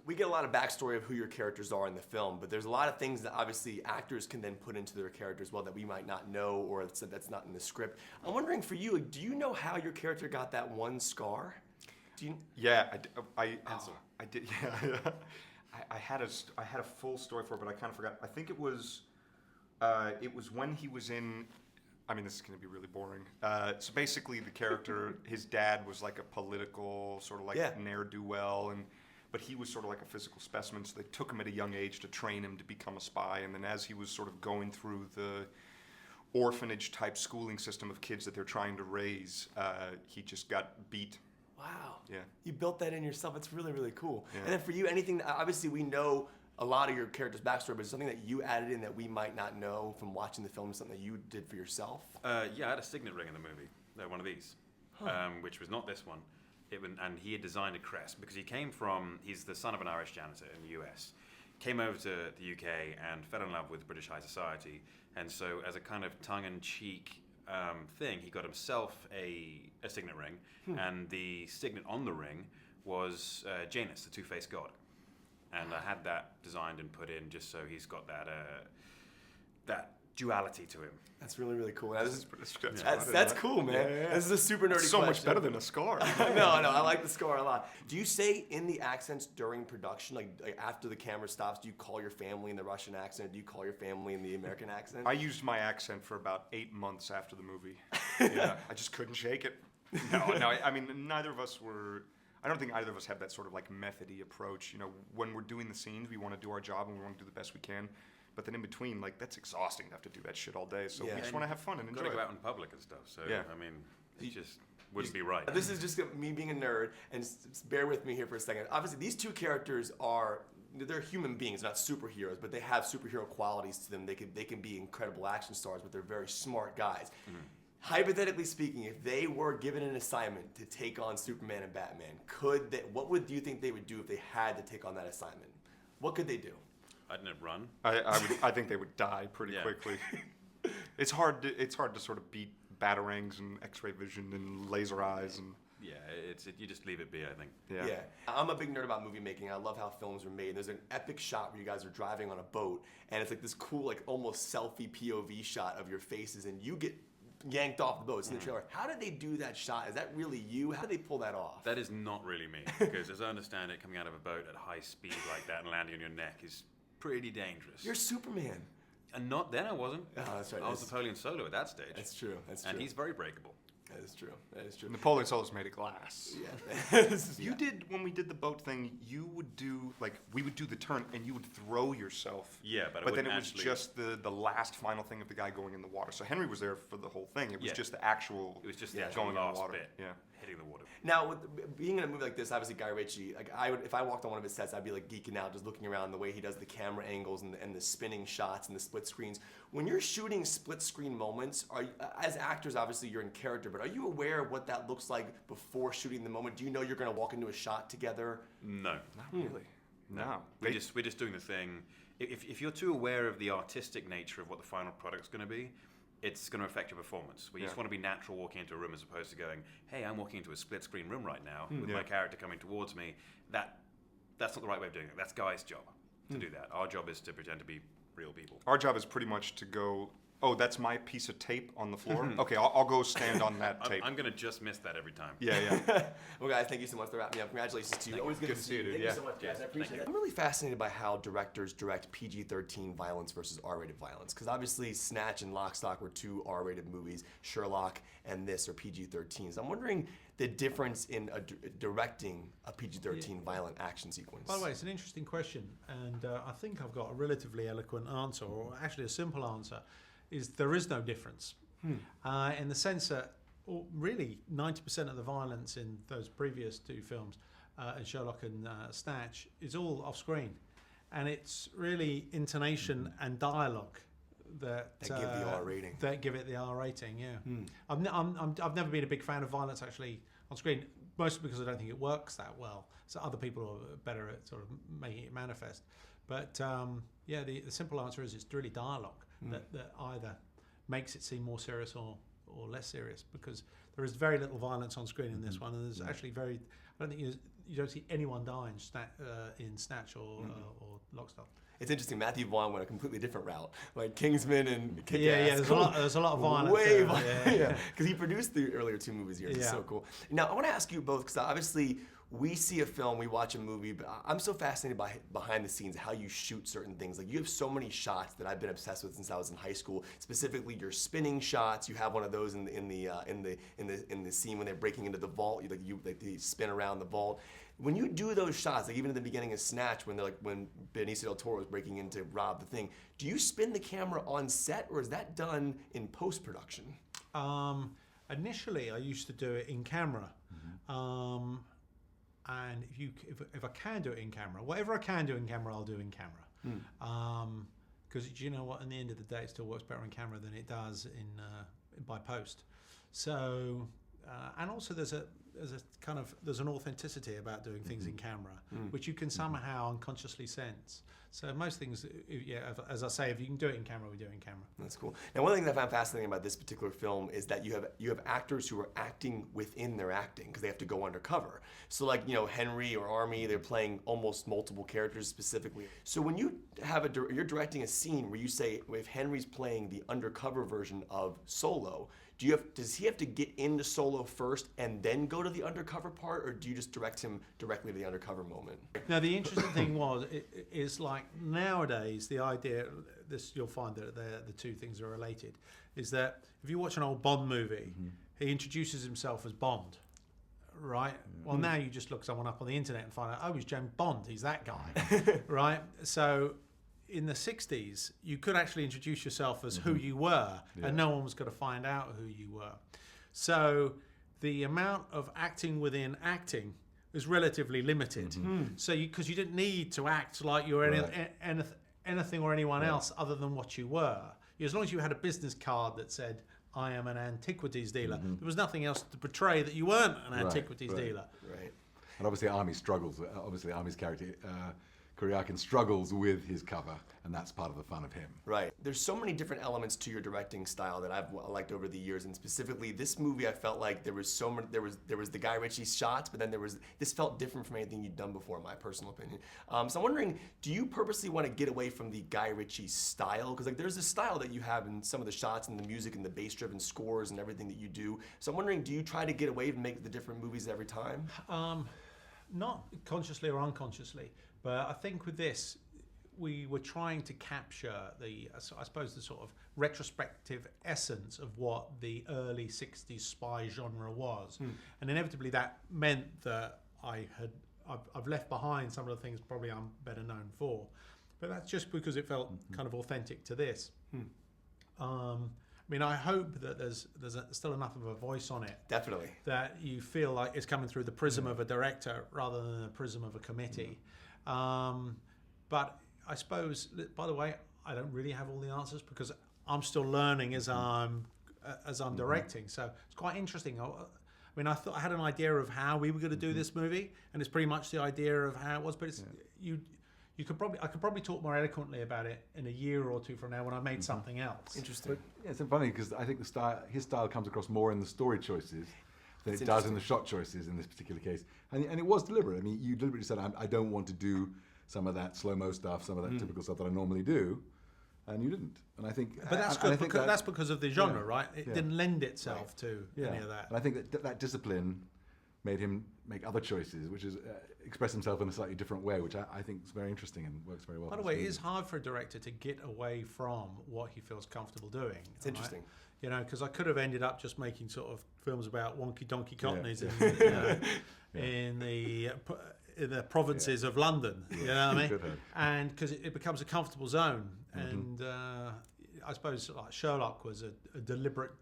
We get a lot of backstory of who your characters are in the film, but there's a lot of things that obviously actors can then put into their characters as well that we might not know or that's not in the script. I'm wondering for you, do you know how your character got that one scar? Do you? Yeah, I did. Yeah, I had a full story for it, but I kind of forgot. I think it was when he was in. I mean, this is going to be really boring. So basically, the character, his dad was like a political sort of like ne'er-do-well, but he was sort of like a physical specimen. So they took him at a young age to train him to become a spy. And then as he was sort of going through the orphanage-type schooling system of kids that they're trying to raise, he just got beat. Wow. Yeah. You built that in yourself. It's really, really cool. Yeah. And then for you, anything, obviously we know a lot of your character's backstory, but it's something that you added in that we might not know from watching the film, something that you did for yourself? Yeah, I had a signet ring in the movie, one of these, which was not this one. And he had designed a crest because he's the son of an Irish janitor in the US, came over to the UK and fell in love with British high society. And so as a kind of tongue-in-cheek thing, he got himself a signet ring, and the signet on the ring was Janus, the two-faced god. And I had that designed and put in just so he's got that duality to him. That's really, really cool. That's cool, man. Yeah. This is a super nerdy question. So much better than a scar. No, I like the scar a lot. Do you say in the accents during production, like after the camera stops, do you call your family in the Russian accent? Do you call your family in the American accent? I used my accent for about 8 months after the movie. Yeah, I just couldn't shake it. No, I mean, neither of us were... I don't think either of us have that sort of like methody approach. You know, when we're doing the scenes, we want to do our job and we want to do the best we can. But then in between, like, that's exhausting to have to do that shit all day. So we just want to have fun and enjoy it. Got to go out in public and stuff. So, I mean, it just wouldn't be right. This is just me being a nerd, and bear with me here for a second. Obviously, these two characters they're human beings, not superheroes, but they have superhero qualities to them. They can be incredible action stars, but they're very smart guys. Mm-hmm. Hypothetically speaking, if they were given an assignment to take on Superman and Batman, what do you think they would do if they had to take on that assignment? What could they do? I'd run. I think they would die pretty quickly. It's hard to sort of beat batarangs and X-ray vision and laser eyes and. Yeah, you just leave it be, I think. Yeah. I'm a big nerd about movie making. I love how films are made. There's an epic shot where you guys are driving on a boat, and it's like this cool, like almost selfie POV shot of your faces, and you get yanked off the boat. It's in the trailer. How did they do that shot? Is that really you? How did they pull that off? That is not really me, because as I understand it, coming out of a boat at high speed like that and landing on your neck is pretty dangerous. You're Superman. And not then I wasn't. Oh, that's right. I was Napoleon Solo at that stage. That's true. And he's very breakable. That is true. Napoleon Solo's made of glass. Yeah. You did, when we did the boat thing, you would do, like, we would do the turn and you would throw yourself. Yeah, but then it was just the last final thing of the guy going in the water. So Henry was there for the whole thing. It was just the actual. It was just going in the last water. bit. Yeah. Hitting the water. Now, with being in a movie like this, obviously Guy Ritchie, like if I walked on one of his sets, I'd be like geeking out just looking around the way he does the camera angles and the spinning shots and the split screens. When you're shooting split screen moments, as actors, obviously you're in character, but are you aware of what that looks like before shooting the moment? Do you know you're going to walk into a shot together? No, not really. No, we're just doing the thing. If you're too aware of the artistic nature of what the final product's going to be, it's going to affect your performance. You just want to be natural walking into a room as opposed to going, hey, I'm walking into a split-screen room right now with my character coming towards me. That's not the right way of doing it. That's Guy's job to do that. Our job is to pretend to be real people. Our job is pretty much to go, oh, that's my piece of tape on the floor? Okay, I'll go stand on that tape. I'm going to just miss that every time. Yeah. Well, guys, thank you so much for wrapping up. Congratulations to you. Always good to see you, dude. Thank you so much, guys. I appreciate it. I'm really fascinated by how directors direct PG-13 violence versus R-rated violence. Because obviously, Snatch and Lock, Stock were two R-rated movies. Sherlock and this are PG-13s. I'm wondering the difference in directing a PG-13 violent action sequence. By the way, it's an interesting question. And I think I've got a relatively eloquent answer, or actually a simple answer. Is there is no difference in the sense that really 90% of the violence in those previous two films, in Sherlock and Snatch, is all off screen, and it's really intonation and dialogue that give the R rating. That give it the R rating. Yeah, I've never been a big fan of violence actually on screen, mostly because I don't think it works that well. So other people are better at sort of making it manifest. But the simple answer is it's really dialogue that either makes it seem more serious or less serious, because there is very little violence on screen in this one, and there's actually I don't think you don't see anyone die in Snatch or Lock, Stock. It's interesting. Matthew Vaughn went a completely different route, like Kingsman and Kick-Ass. Yeah. There's a lot of violence. Way there, violent. Yeah, because he produced the earlier two movies here. It's Yeah. so cool. Now I want to ask you both, because obviously we see a film, we watch a movie, but I'm so fascinated by behind the scenes, how you shoot certain things. Like you have so many shots that I've been obsessed with since I was in high school. Specifically, your spinning shots. You have one of those in the scene when they're breaking into the vault. They spin around the vault. When you do those shots, like even at the beginning of Snatch, when Benicio del Toro is breaking in to rob the thing, do you spin the camera on set, or is that done in post-production? Initially, I used to do it in camera. And if I can do it in camera, whatever I can do in camera, I'll do in camera. Because you know what, in the end of the day, it still works better in camera than it does by post. So, and also there's an authenticity about doing things in camera, which you can somehow unconsciously sense. So most things, as I say, if you can do it in camera, we do it in camera. That's cool. Now, one of the things I found fascinating about this particular film is that you have actors who are acting within their acting, because they have to go undercover. So like, Henry or Armie, they're playing almost multiple characters specifically. So when you have you're directing a scene where you say, if Henry's playing the undercover version of Solo, does he have to get into Solo first and then go to the undercover part, or do you just direct him directly to the undercover moment? Now, the interesting thing is like nowadays, the idea, you'll find that the two things are related, is that if you watch an old Bond movie, he introduces himself as Bond, right? Well, now you just look someone up on the internet and find out, oh, he's James Bond, he's that guy, right? So in the 60s, you could actually introduce yourself as who you were, and no one was going to find out who you were. So the amount of acting within acting is relatively limited. So because you didn't need to act like you were anything or anyone else other than what you were. As long as you had a business card that said, I am an antiquities dealer, there was nothing else to portray that you weren't an antiquities dealer. Right. And obviously Armie struggles. Obviously Armie's character, Kuryakin, struggles with his cover, and that's part of the fun of him. Right. There's so many different elements to your directing style that I've liked over the years, and specifically this movie, I felt like there was so many. There was the Guy Ritchie shots, but then this felt different from anything you'd done before, in my personal opinion. So I'm wondering, do you purposely want to get away from the Guy Ritchie style? Because like there's this style that you have in some of the shots and the music and the bass-driven scores and everything that you do. So I'm wondering, do you try to get away and make the different movies every time? Not consciously or unconsciously, but I think with this, we were trying to capture I suppose the sort of retrospective essence of what the early 60s spy genre was. And inevitably that meant that I've left behind some of the things probably I'm better known for. But that's just because it felt kind of authentic to this. I mean, I hope that there's still enough of a voice on it. Definitely. That you feel like it's coming through the prism of a director rather than the prism of a committee. But I suppose, by the way, I don't really have all the answers because I'm still learning as I'm directing. So it's quite interesting. I mean, I thought I had an idea of how we were going to do this movie, and it's pretty much the idea of how it was. But it's I could probably talk more eloquently about it in a year or two from now when I made something else. Interesting. But yeah, it's funny because I think his style comes across more in the story choices than it does in the shot choices in this particular case. And it was deliberate. I mean, you deliberately said, I don't want to do some of that slow-mo stuff, some of that typical stuff that I normally do, and you didn't. And I think, but that's good because that's because of the genre, right? It didn't lend itself to any of that. And I think that discipline made him make other choices, which is express himself in a slightly different way, which I think is very interesting and works very well. By the way, it is hard for a director to get away from what he feels comfortable doing. It's interesting. You know, because I could have ended up just making sort of films about wonky donkey cockneys in the provinces of London. You know what I mean? And because it becomes a comfortable zone. And I suppose like Sherlock was a deliberate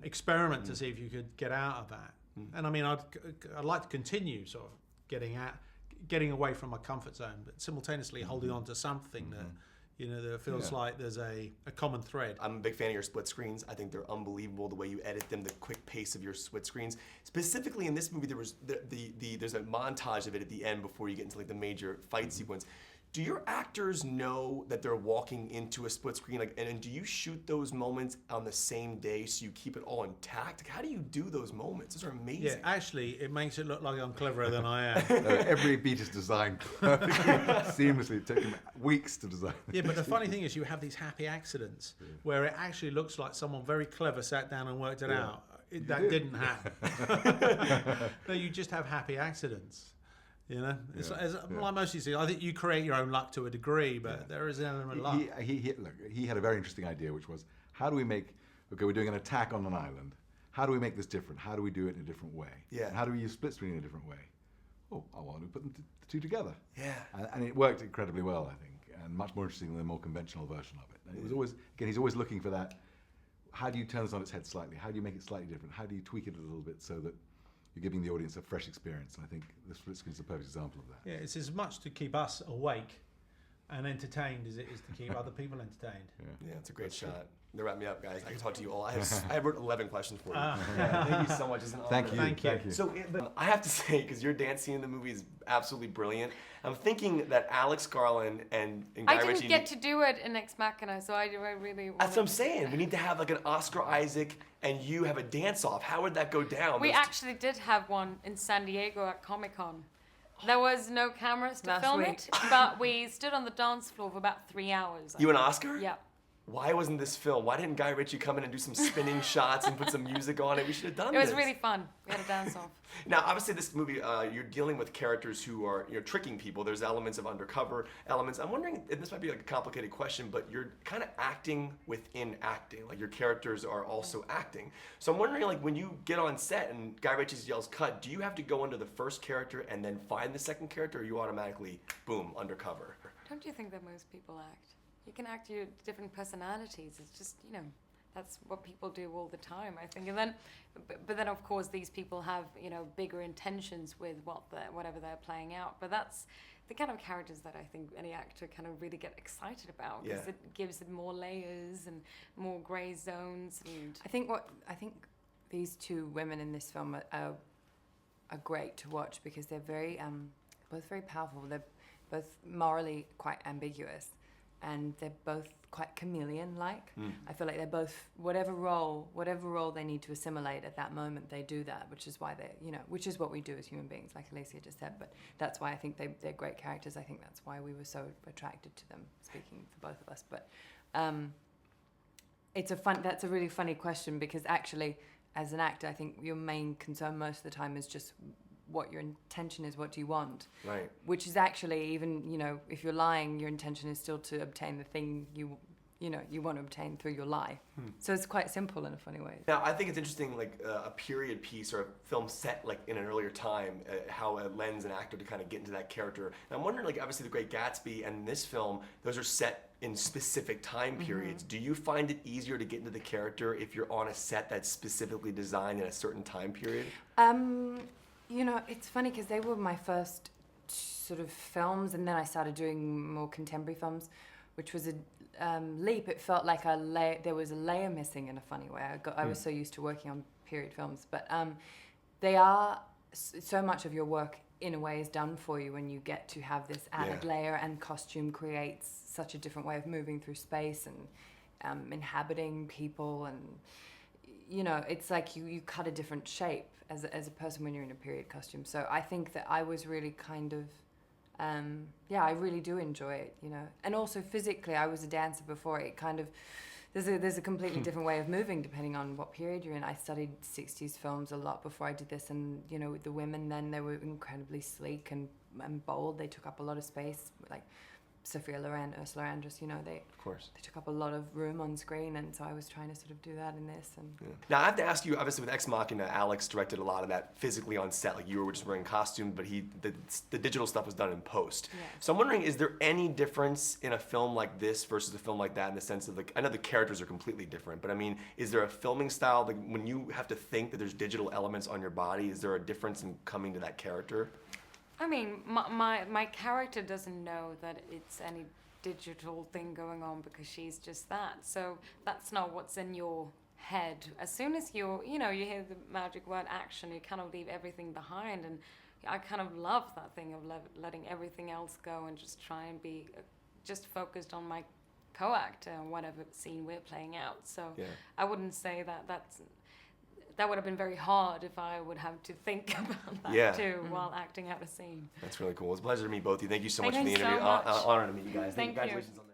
experiment to see if you could get out of that. And I mean, I'd like to continue sort of getting away from my comfort zone, but simultaneously holding on to something that that feels like there's a common thread. I'm a big fan of your split screens. I think they're unbelievable, the way you edit them, the quick pace of your split screens. Specifically in this movie, there's a montage of it at the end before you get into like the major fight sequence. Do your actors know that they're walking into a split screen? Like, and do you shoot those moments on the same day so you keep it all intact? Like, how do you do those moments? Those are amazing. Yeah, actually, it makes it look like I'm cleverer than I am. Every beat is designed perfectly, seamlessly. It took him weeks to design. Yeah, but the funny thing is you have these happy accidents where it actually looks like someone very clever sat down and worked it out. That didn't happen. No, you just have happy accidents. You know, it's like most of these things. I think you create your own luck to a degree, but there is an element of luck. Look, he had a very interesting idea, which was, how do we make, okay, we're doing an attack on an island. How do we make this different? How do we do it in a different way? Yeah. And how do we use split screen in a different way? Oh, I want to put the two together. Yeah. And it worked incredibly well, I think, and much more interesting than the more conventional version of it. And it was always, again, he's always looking for that. How do you turn this on its head slightly? How do you make it slightly different? How do you tweak it a little bit so that you're giving the audience a fresh experience? And I think the split screen is a perfect example of that. Yeah, it's as much to keep us awake and entertained as it is to keep other people entertained. Yeah, it's a great shot. They wrap me up, guys. I can talk to you all. I wrote 11 questions for you. Ah. Yeah, thank you so much. It's an honor. Thank you. So I have to say, because your dance scene in the movie is absolutely brilliant, I'm thinking that Alex Garland and Guy I Ritchie... didn't get to do it in Ex Machina, so I really... That's what I'm saying. We need to have like an Oscar Isaac and you have a dance-off. How would that go down? We actually did have one in San Diego at Comic-Con. There was no cameras to Last film week. it, but we stood on the dance floor for about 3 hours. You and Oscar? Yeah. Why wasn't this film? Why didn't Guy Ritchie come in and do some spinning shots and put some music on it? We should have done It this. was really fun. We had a dance-off. Now, obviously, this movie, you're dealing with characters who are, tricking people. There's elements of undercover elements. I'm wondering, and this might be like a complicated question, but you're kind of acting within acting. Like your characters are also acting. So I'm wondering, like when you get on set and Guy Ritchie yells cut, do you have to go into the first character and then find the second character, or you automatically, boom, undercover? Don't you think that most people act? You can act your different personalities. It's just, that's what people do all the time, I think. And then, but then of course these people have, bigger intentions with whatever they're playing out. But that's the kind of characters that I think any actor kind of really get excited about, because it gives it more layers and more grey zones. And I think these two women in this film are great to watch because they're both very powerful. They're both morally quite ambiguous, and they're both quite chameleon-like. I feel like they're both whatever role they need to assimilate at that moment, they do that, which is why which is what we do as human beings, like Alicia just said. But that's why I think they're great characters. I think that's why we were so attracted to them, speaking for both of us. But that's a really funny question, because actually, as an actor, I think your main concern most of the time is just what your intention is. What do you want? Right. Which is actually, even if you're lying, your intention is still to obtain the thing you want to obtain through your lie. So it's quite simple in a funny way. Now, I think it's interesting, like a period piece or a film set like in an earlier time, how it lends an actor to kind of get into that character. And I'm wondering, like obviously The Great Gatsby and this film, those are set in specific time periods. Do you find it easier to get into the character if you're on a set that's specifically designed in a certain time period? It's funny because they were my first sort of films, and then I started doing more contemporary films, which was a leap. It felt like there was a layer missing in a funny way. I was so used to working on period films, but they are so much of your work in a way is done for you when you get to have this added layer, and costume creates such a different way of moving through space and inhabiting people, and it's like you cut a different shape as a person when you're in a period costume. So I think that I was really kind of I really do enjoy it, and also physically, I was a dancer before. It kind of there's a completely different way of moving depending on what period you're in. I studied 60s films a lot before I did this, and with the women then, they were incredibly sleek and bold. They took up a lot of space, like Sophia Loren, Ursula Andress, they took up a lot of room on screen, and so I was trying to sort of do that in this. And Now I have to ask you, obviously with Ex Machina, Alex directed a lot of that physically on set, like you were just wearing costume, but the digital stuff was done in post. Yeah. So I'm wondering, is there any difference in a film like this versus a film like that, in the sense of, like, I know the characters are completely different, but I mean, is there a filming style, like when you have to think that there's digital elements on your body, is there a difference in coming to that character? I mean, my character doesn't know that it's any digital thing going on, because she's just that. So that's not what's in your head. As soon as you hear the magic word action, you kind of leave everything behind, and I kind of love that thing of letting everything else go and just try and be just focused on my co-actor and whatever scene we're playing out. So Yeah. I wouldn't say that would have been very hard if I would have to think about that Yeah. too while acting out a scene. That's really cool. It's a pleasure to meet both of you. Thank you so much Thank for the you so interview. much. Honor to meet you guys. Thank you. Congratulations on